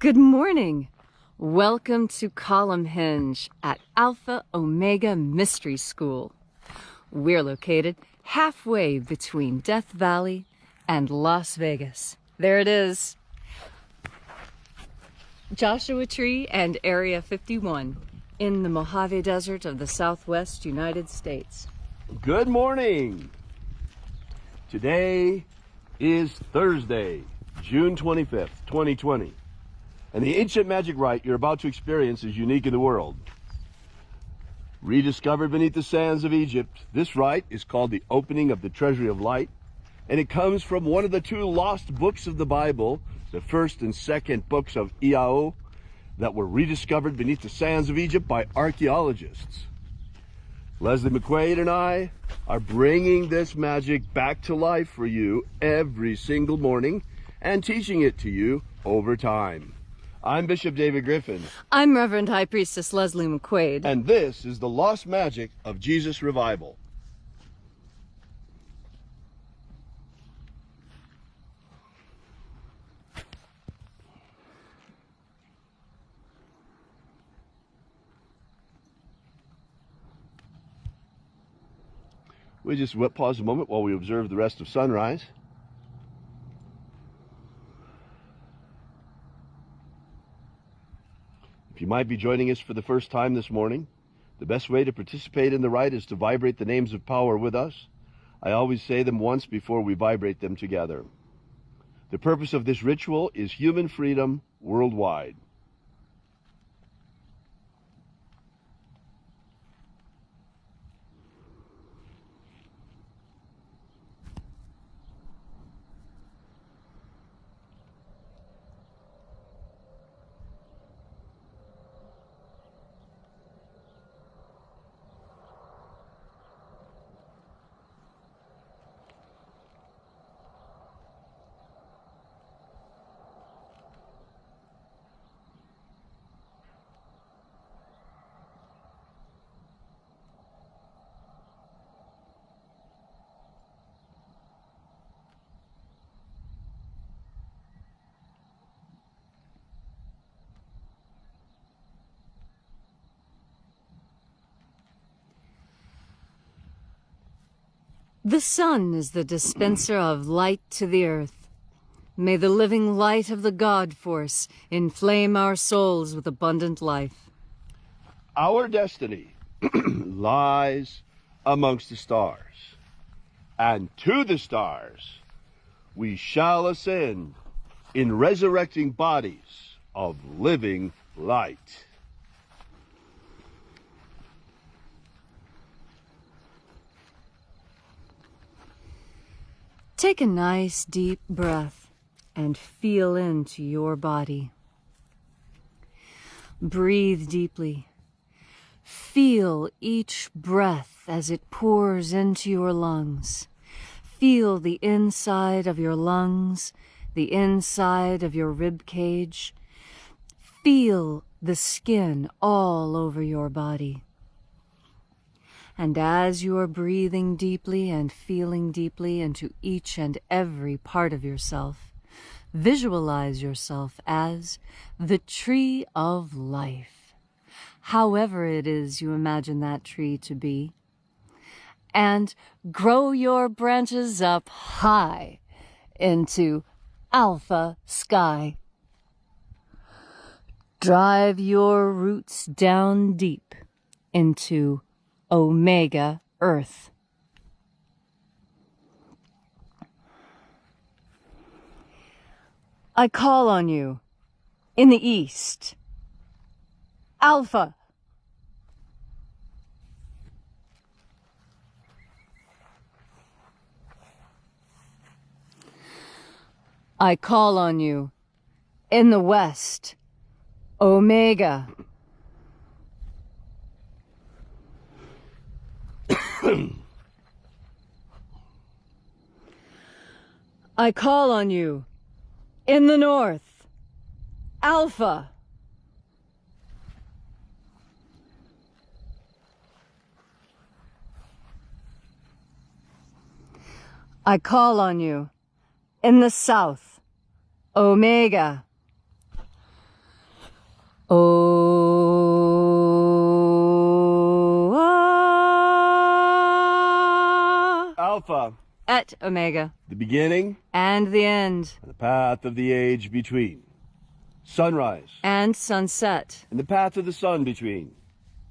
Good morning. Welcome to Column Hinge at Alpha Ωmega Mystery School. We're located halfway between Death Valley and Las Vegas. There it is. Joshua Tree and Area 51 in the Mojave Desert of the Southwest United States. Good morning. Today is Thursday, June 25th, 2020. And the ancient magic rite you're about to experience is unique in the world. Rediscovered beneath the sands of Egypt, this rite is called the opening of the treasury of light, and it comes from one of the two lost books of the Bible, the first and second books of Iao, that were rediscovered beneath the sands of Egypt by archaeologists. Leslie McQuade and I are bringing this magic back to life for you every single morning and teaching it to you over time. I'm Bishop David Griffin. I'm Reverend High Priestess Leslie McQuade. And this is the lost magic of Jesus Revival. We just pause a moment while we observe the rest of sunrise. If you might be joining us for the first time this morning, the best way to participate in the rite is to vibrate the names of power with us. I always say them once before we vibrate them together. The purpose of this ritual is human freedom worldwide. The sun is the dispenser of light to the earth. May the living light of the God Force inflame our souls with abundant life. Our destiny lies amongst the stars, and to the stars we shall ascend in resurrecting bodies of living light. Take a nice deep breath and feel into your body. Breathe deeply. Feel each breath as it pours into your lungs. Feel the inside of your lungs, the inside of your rib cage. Feel the skin all over your body. And as you are breathing deeply and feeling deeply into each and every part of yourself, visualize yourself as the tree of life, however it is you imagine that tree to be, and grow your branches up high into Alpha Sky. Drive your roots down deep into Omega Earth. I call on you in the east. Alpha. I call on you in the west. Omega. I call on you in the north. Alpha. I call on you in the south, Omega. Alpha. Et Omega. The beginning. And the end. And the path of the age between. Sunrise. And sunset. And the path of the sun between.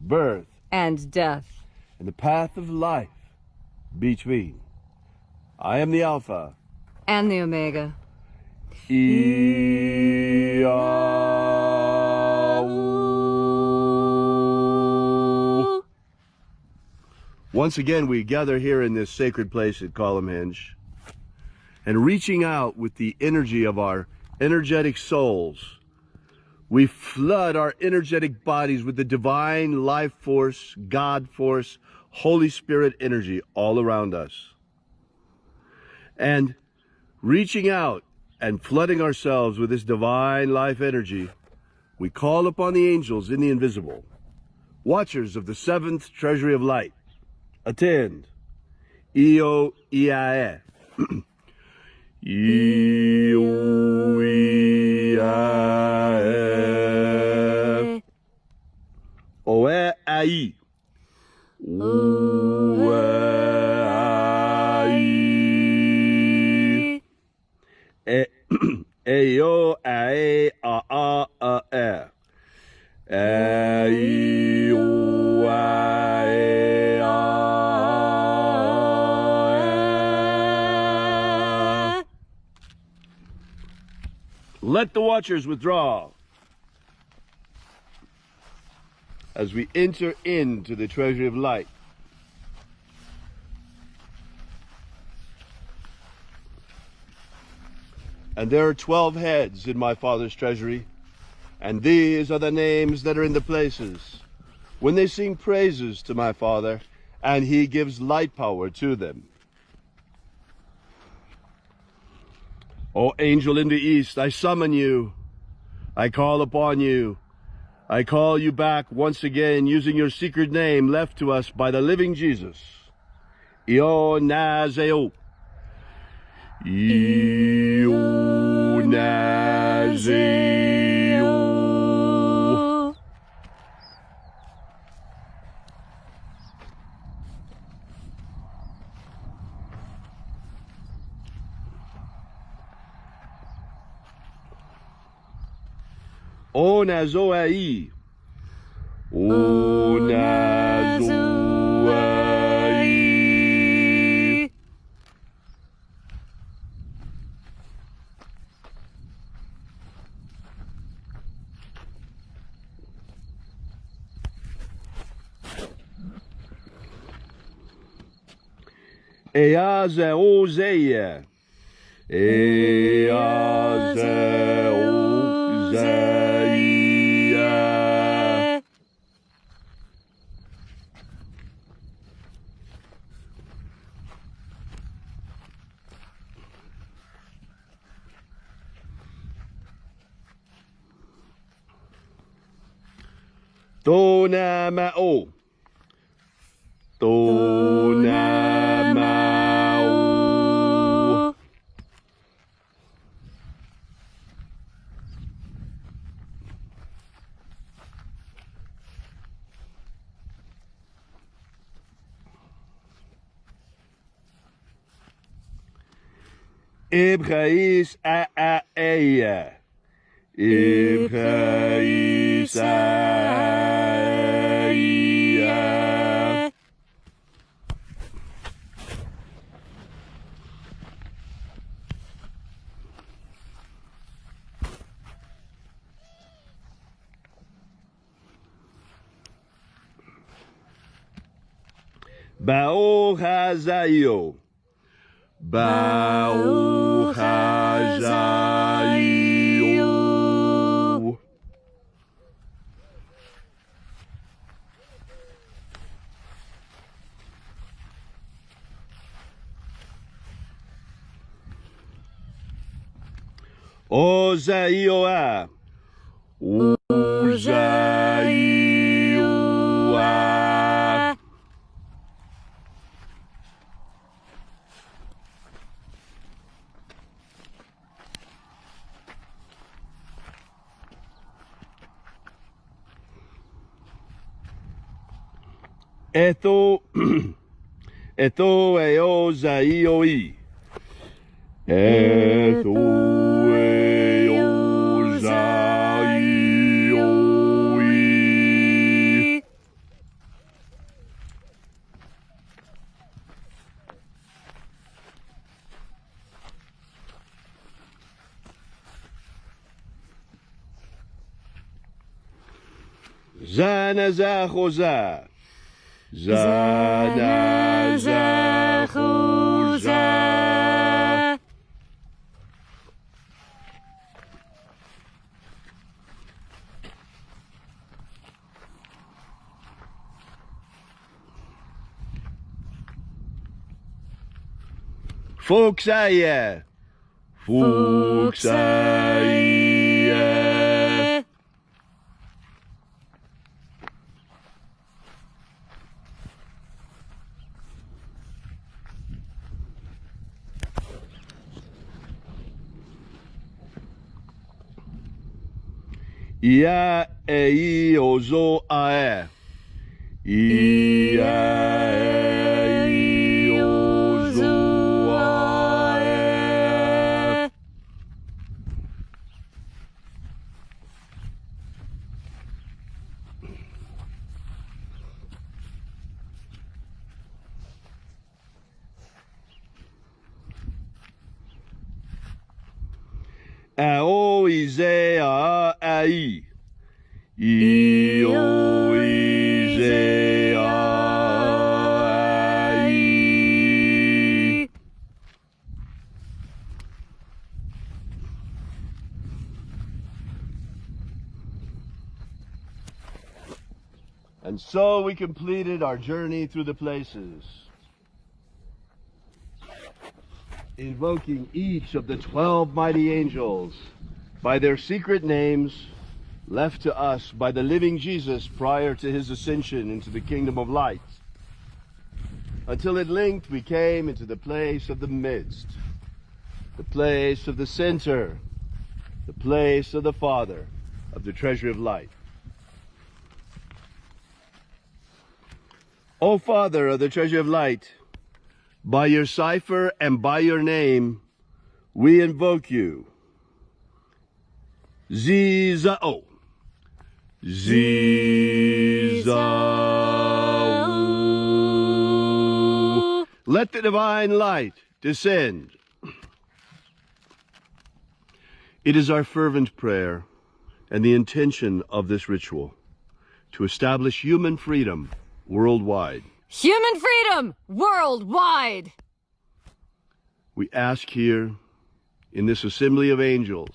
Birth. And death. And the path of life between. I am the Alpha. And the Omega. Once again, we gather here in this sacred place at Columnhenge, and reaching out with the energy of our energetic souls, we flood our energetic bodies with the divine life force, God force, Holy Spirit energy all around us. And reaching out and flooding ourselves with this divine life energy, we call upon the angels in the invisible, watchers of the seventh treasury of light. Attend. Io Iae. Io Iae. Oe Ai. Oe Ai. Eo Ae A A A E. Eo Ae A. Let the watchers withdraw as we enter into the treasury of light. And there are 12 heads in my Father's treasury, and these are the names that are in the places when they sing praises to my Father, and he gives light power to them. O angel in the east, I summon you. I call upon you. I call you back once again using your secret name left to us by the living Jesus. Io Nazareth. Io Nazareth. O Nazoai. O Nazoai. Eaze Ozeia. Eaze Ozeia. Tona Mao. Tona Mao. Ibrahis a Eia. Ibrahis a Eia. Bao Hazayo. Bao Hazayo. Ozaioa. Ozaioa. Etho eo zaioi. Etho eo zaioi. Zanazachoza. Zanazachoza. Fuchsaya. Fuchsaya. Ia ei ozo ae. Ia ei ozo ae. Ao ize a ai. Io ize ai. And so we completed our journey through the places, invoking each of the 12 mighty angels by their secret names left to us by the living Jesus prior to his ascension into the kingdom of light, until at length we came into the place of the midst, the place of the center, the place of the Father of the treasury of light. O Father of the treasury of light, by your cipher and by your name, we invoke you. Zizao. Zizao. Let the divine light descend. It is our fervent prayer and the intention of this ritual to establish human freedom worldwide. Human freedom worldwide! We ask here in this assembly of angels,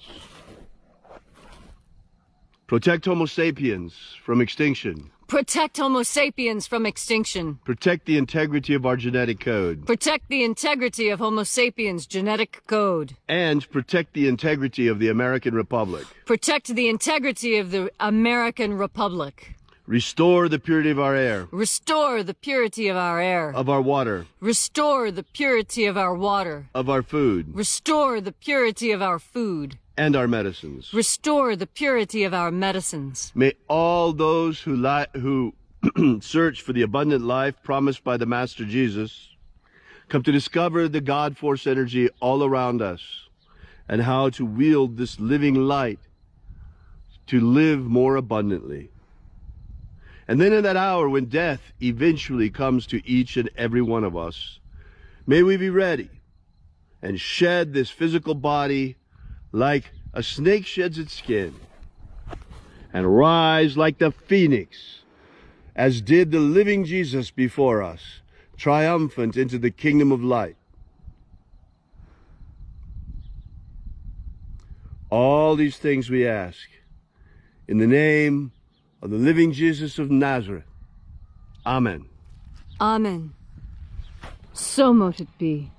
protect Homo sapiens from extinction. Protect Homo sapiens from extinction. Protect the integrity of our genetic code. Protect the integrity of Homo sapiens' genetic code. And protect the integrity of the American Republic. Protect the integrity of the American Republic. Restore the purity of our air. Restore the purity of our air. Of our water. Restore the purity of our water. Of our food. Restore the purity of our food. And our medicines. Restore the purity of our medicines. May all those who search for the abundant life promised by the Master Jesus come to discover the God force energy all around us and how to wield this living light to live more abundantly. And then in that hour when death eventually comes to each and every one of us, may we be ready and shed this physical body like a snake sheds its skin, and rise like the phoenix, as did the living Jesus before us, triumphant into the kingdom of light. All these things we ask in the name of the living Jesus of Nazareth. Amen. Amen. So mote it be.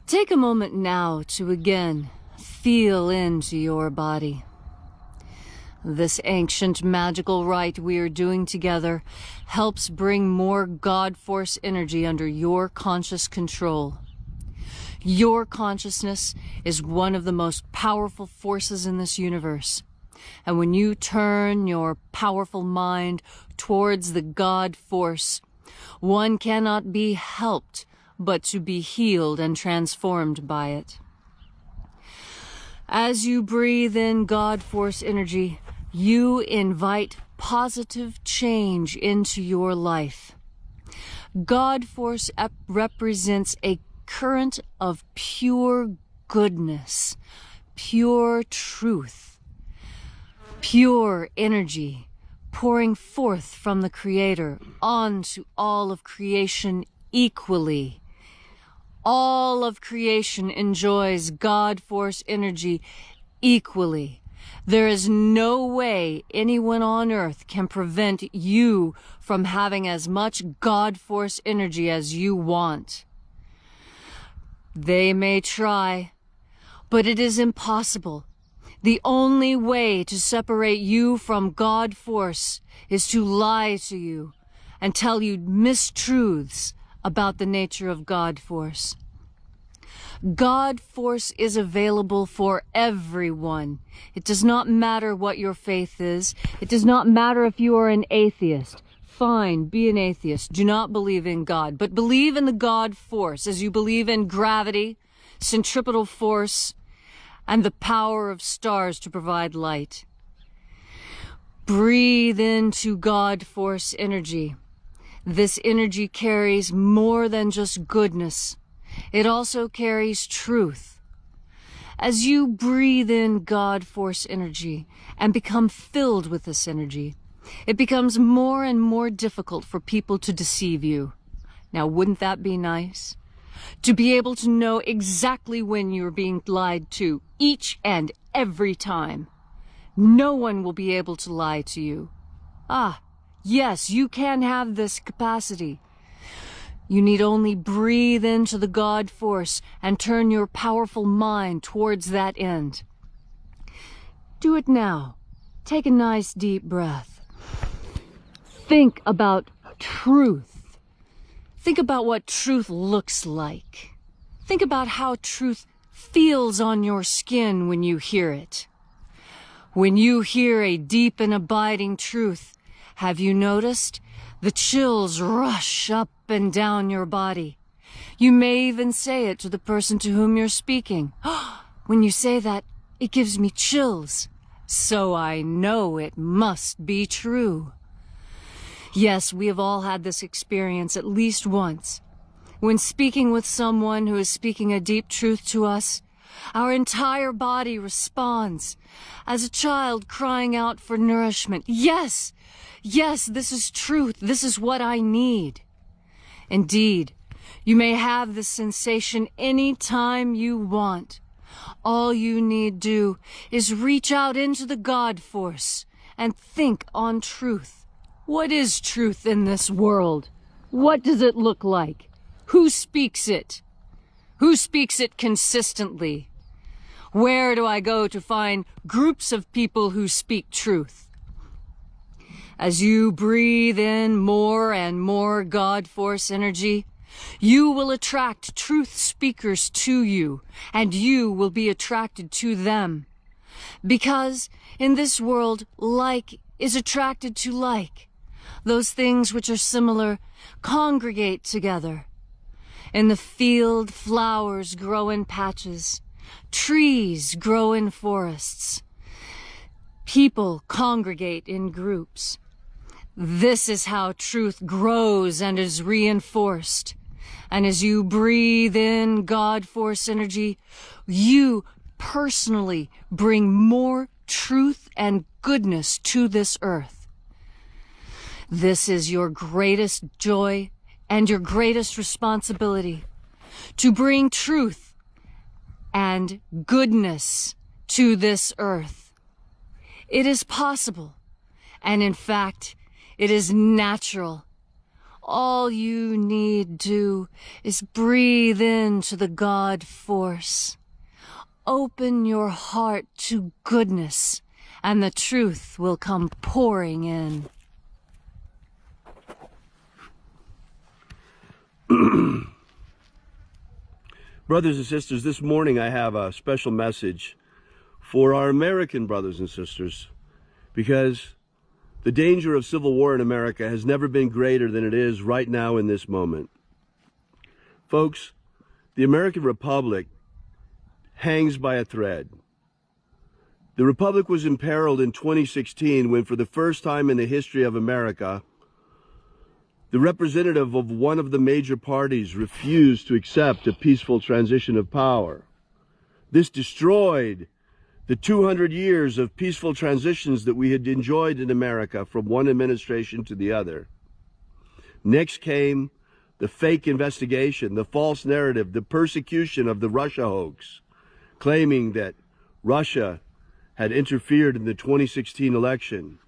Take a moment now to again feel into your body. This ancient magical rite we are doing together helps bring more God Force energy under your conscious control. Your consciousness is one of the most powerful forces in this universe. And when you turn your powerful mind towards the God force, one cannot be helped but to be healed and transformed by it. As you breathe in God force energy, you invite positive change into your life. God force represents a current of pure goodness, pure truth, pure energy pouring forth from the Creator onto all of creation equally. All of creation enjoys God force energy equally. There is no way anyone on earth can prevent you from having as much God force energy as you want. They may try, but it is impossible. The only way to separate you from God force is to lie to you and tell you mistruths about the nature of God force. God force is available for everyone. It does not matter what your faith is. It does not matter if you are an atheist. Fine, be an atheist. Do not believe in God, but believe in the God force as you believe in gravity, centripetal force, and the power of stars to provide light. Breathe into God force energy. This energy carries more than just goodness. It also carries truth. As you breathe in God force energy and become filled with this energy, it becomes more and more difficult for people to deceive you. Now, wouldn't that be nice? To be able to know exactly when you're being lied to, each and every time. No one will be able to lie to you. Ah, yes, you can have this capacity. You need only breathe into the God force and turn your powerful mind towards that end. Do it now. Take a nice deep breath. Think about truth. Think about what truth looks like. Think about how truth feels on your skin when you hear it. When you hear a deep and abiding truth, have you noticed? The chills rush up and down your body. You may even say it to the person to whom you're speaking. When you say that, it gives me chills. So I know it must be true. Yes, we have all had this experience at least once. When speaking with someone who is speaking a deep truth to us, our entire body responds, as a child crying out for nourishment. Yes! Yes, this is truth. This is what I need. Indeed, you may have this sensation any time you want. All you need do is reach out into the God force and think on truth. What is truth in this world? What does it look like? Who speaks it? Who speaks it consistently? Where do I go to find groups of people who speak truth? As you breathe in more and more God force energy, you will attract truth speakers to you, and you will be attracted to them. Because in this world, like is attracted to like. Those things which are similar congregate together. In the field, flowers grow in patches. Trees grow in forests. People congregate in groups. This is how truth grows and is reinforced. And as you breathe in God force energy, you personally bring more truth and goodness to this earth. This is your greatest joy and your greatest responsibility, to bring truth and goodness to this earth. It is possible, and in fact, it is natural. All you need do is breathe into the God force. Open your heart to goodness, and the truth will come pouring in. Brothers and sisters, this morning I have a special message for our American brothers and sisters, because the danger of civil war in America has never been greater than it is right now in this moment. Folks, the American Republic hangs by a thread. The Republic was imperiled in 2016 when, for the first time in the history of America, the representative of one of the major parties refused to accept a peaceful transition of power. This destroyed the 200 years of peaceful transitions that we had enjoyed in America from one administration to the other. Next came the fake investigation, the false narrative, the persecution of the Russia hoax, claiming that Russia had interfered in the 2016 election.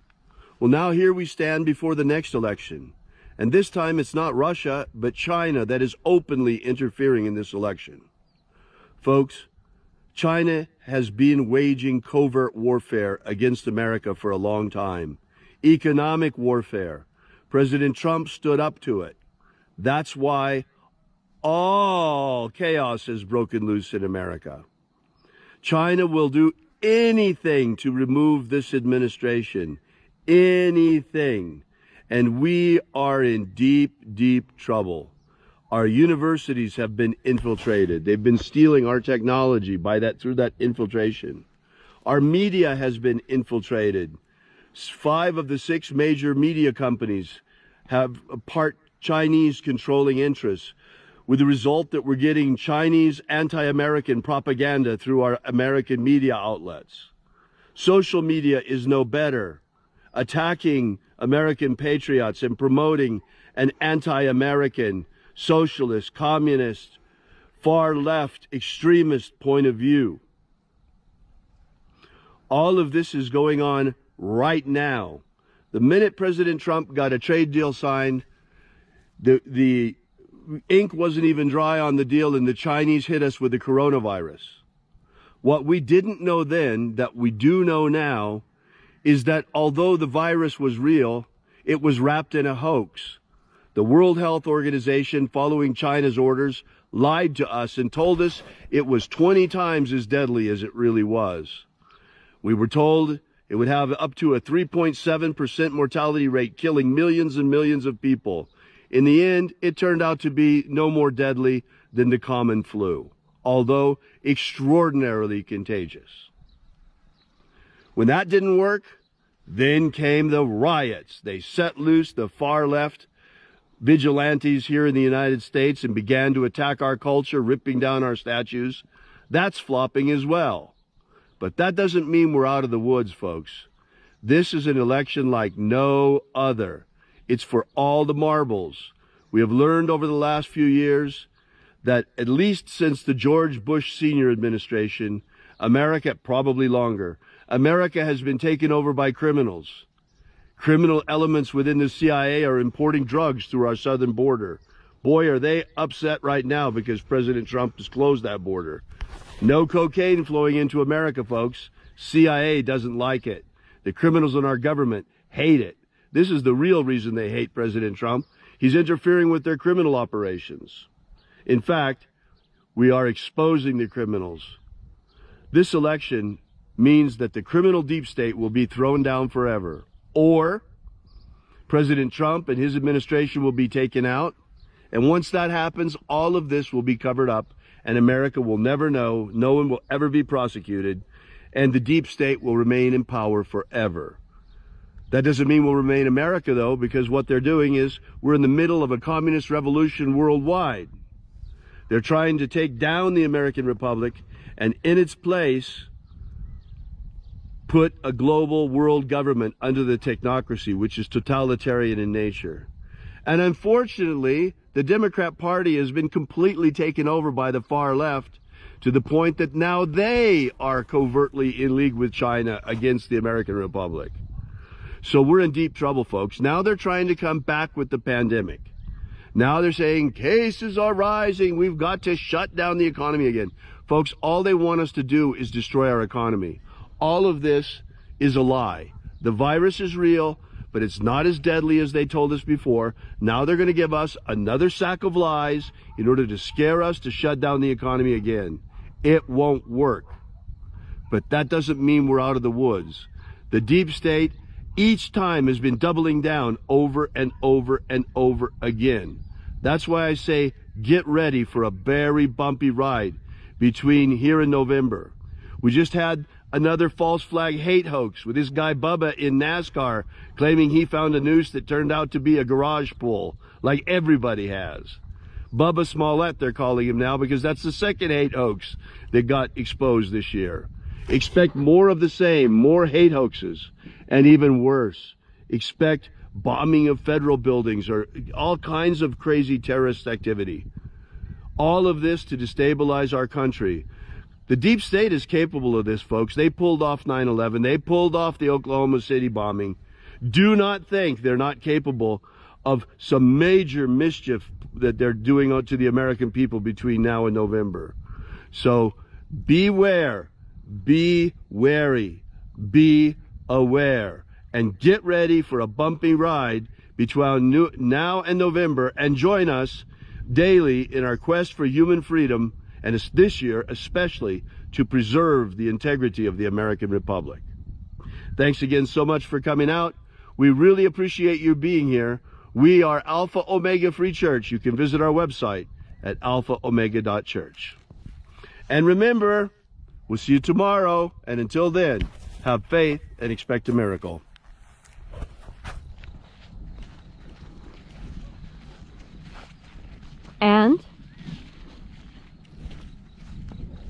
Well, now here we stand before the next election. And this time it's not Russia, but China that is openly interfering in this election. Folks, China has been waging covert warfare against America for a long time. Economic warfare. President Trump stood up to it. That's why all chaos has broken loose in America. China will do anything to remove this administration. Anything. And we are in deep, deep trouble. Our universities have been infiltrated. They've been stealing our technology through that infiltration. Our media has been infiltrated. 5 of the 6 major media companies have part Chinese controlling interests, with the result that we're getting Chinese anti-American propaganda through our American media outlets. Social media is no better, attacking American patriots and promoting an anti-American, socialist, communist, far-left, extremist point of view. All of this is going on right now. The minute President Trump got a trade deal signed, the ink wasn't even dry on the deal, and the Chinese hit us with the coronavirus. What we didn't know then, that we do know now, is that although the virus was real, it was wrapped in a hoax. The World Health Organization, following China's orders, lied to us and told us it was 20 times as deadly as it really was. We were told it would have up to a 3.7% mortality rate, killing millions and millions of people. In the end, it turned out to be no more deadly than the common flu, although extraordinarily contagious. When that didn't work, then came the riots. They set loose the far-left vigilantes here in the United States and began to attack our culture, ripping down our statues. That's flopping as well. But that doesn't mean we're out of the woods, folks. This is an election like no other. It's for all the marbles. We have learned over the last few years that at least since the George Bush Sr. administration, America, probably longer, America has been taken over by criminals. Criminal elements within the CIA are importing drugs through our southern border. Boy, are they upset right now because President Trump has closed that border. No cocaine flowing into America, folks. CIA doesn't like it. The criminals in our government hate it. This is the real reason they hate President Trump. He's interfering with their criminal operations. In fact, we are exposing the criminals. This election means that the criminal deep state will be thrown down forever. Or President Trump and his administration will be taken out. And once that happens, all of this will be covered up and America will never know. No one will ever be prosecuted. And the deep state will remain in power forever. That doesn't mean we'll remain America, though, because what they're doing is we're in the middle of a communist revolution worldwide. They're trying to take down the American Republic and in its place put a global world government under the technocracy, which is totalitarian in nature. And unfortunately, the Democrat Party has been completely taken over by the far left to the point that now they are covertly in league with China against the American Republic. So we're in deep trouble, folks. Now they're trying to come back with the pandemic. Now they're saying cases are rising. We've got to shut down the economy again. Folks, all they want us to do is destroy our economy. All of this is a lie. The virus is real, but it's not as deadly as they told us before. Now they're going to give us another sack of lies in order to scare us to shut down the economy again. It won't work. but that doesn't mean we're out of the woods. The deep state each time has been doubling down over and over and over again. That's why I say get ready for a very bumpy ride between here and November. We just had another false flag hate hoax with this guy Bubba in NASCAR claiming he found a noose that turned out to be a garage pull, like everybody has. Bubba Smollett, they're calling him now, because that's the second hate hoax that got exposed this year. Expect more of the same, more hate hoaxes, and even worse, expect bombing of federal buildings or all kinds of crazy terrorist activity. All of this to destabilize our country. The deep state is capable of this, folks. They pulled off 9/11. They pulled off the Oklahoma City bombing. Do not think they're not capable of some major mischief that they're doing to the American people between now and November. So beware, be wary, be aware, and get ready for a bumpy ride between now and November, and join us daily in our quest for human freedom, and this year especially to preserve the integrity of the American Republic. Thanks again so much for coming out. We really appreciate you being here. We are Alpha Omega Free Church. You can visit our website at alphaomega.church. And remember, we'll see you tomorrow, and until then, have faith and expect a miracle. And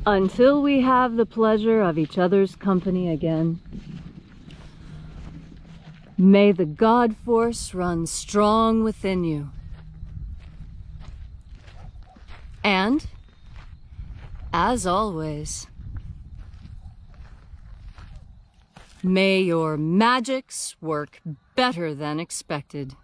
until we have the pleasure of each other's company again, may the God force run strong within you. And, as always, may your magics work better than expected.